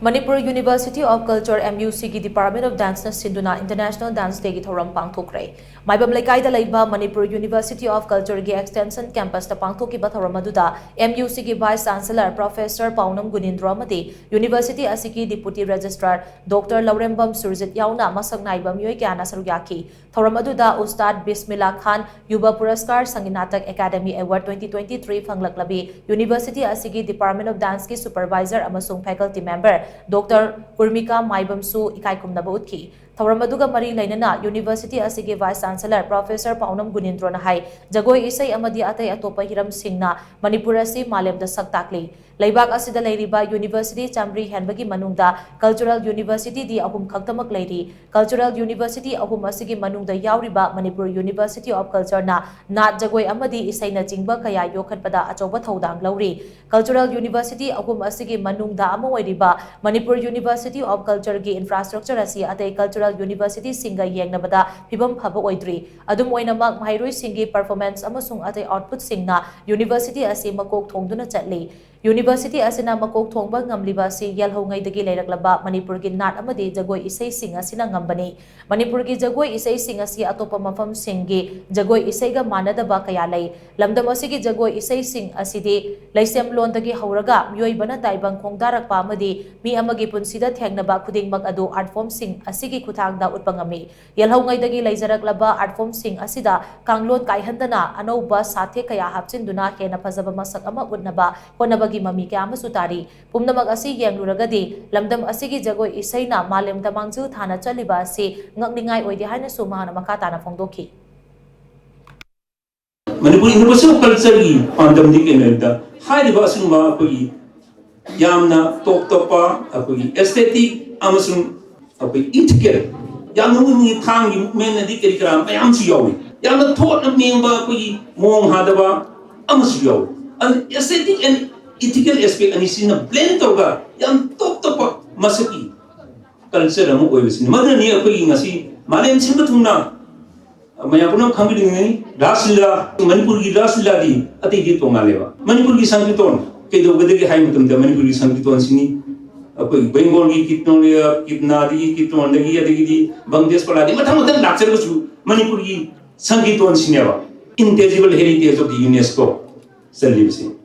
Manipur University of Culture MUC की Department of Dance na SHINDUNA International Dance Day की Thouram Pangthokhre. Maibam Laikai da laiba Manipur University of Culture की Extension Campus da pangthokiba Thouram aduda MUC की Vice Chancellor Professor Paunam Gunindra amadi University asiki Deputy Registrar Dr. Laurembam Surjit yauna masak naiba miyoi kyana saruk yaki. Thouram aduda Ustad Bismillah Khan Yuba Puraskar Sanginatak Academy Award 2023 fanglaklabi University asiki Department of Dance की Supervisor amasung Faculty Member Dr. Urmika Maibamsu Ikaikumnaba utki. Thouram aduga mari lainana University asigi Vice Chancellor Professor Paunam Gunindra na hai jagoi isai amadi atai atopa hiram singna Manipur asi malemda saktakli. Laibak asida lairiba University Chamri henbagi manungda Cultural University di ahum khaktamak lairi. Cultural University ahum asigi manungda yauriba Manipur University of Culture na jagoi amadi isai na jingba kaya yokhatpada achoba thodang lauri. Cultural University ahum asigi manungda ama wairiba Manipur University of Culture gi infrastructure asi atai Cultural University singa yengnabada phibam phaba oidri. Adum oinamak mahairoi singi performance amasung atai output singna University asi makok thongduna chatli. University asina makok thongba ngamliba si yalhongai dagi leiraklaba Manipur gi nat amadi jagoi isai sing asina ngambani. Manipur gi jagoi isai sing asi atopa mafam singi jagoi isai ga manadaba kaya lai. Lamdam asigi jagoi isai sing asidi laisem lon dagi hauraga myoi bana taibang khongdarakpa amadi mi amagi punsida thengnaba khudingmak adu art form sing asigi khutangda utpangami. Yalhongai dagi leizaraklaba art form sing asida kanglon kaihandana anauba sathe kaya hapchinduna hena phajaba masak ama utnaba honaba mami kaya masutari pumnamak asi yengluragadi lamdam asigi jagoi isaina malemda mangju thana chaliba asi ngakningai oide haina sumahana makata na phongdokhi. Manipur University of Culture ki pandam di kenelda hai riba asungma koi yamna topa koi aesthetic amasung koi intricate yamna ngi thang gi men di kerikram ayam su yawi yamna thought na memba koi mong hadaba amasu yawi and aesthetic and ethical aspect and is in a blend toga yam topa masaki culture amu oibisini madna ni akoi ngasi malem simba thungna Mayapuna Kangri Rasila, Manipur Rasila di Ati Tongaleva. Manipur Sankiton, Kedo Gadi Hamilton, the Manipur Sankiton Sini, Bengal Kitonia, Kitnadi, Kiton, the Yadi, Bangdes Paladi, but some of them lectures to Manipur Sankiton Sineva, intangible heritage of the UNESCO. Celibacy.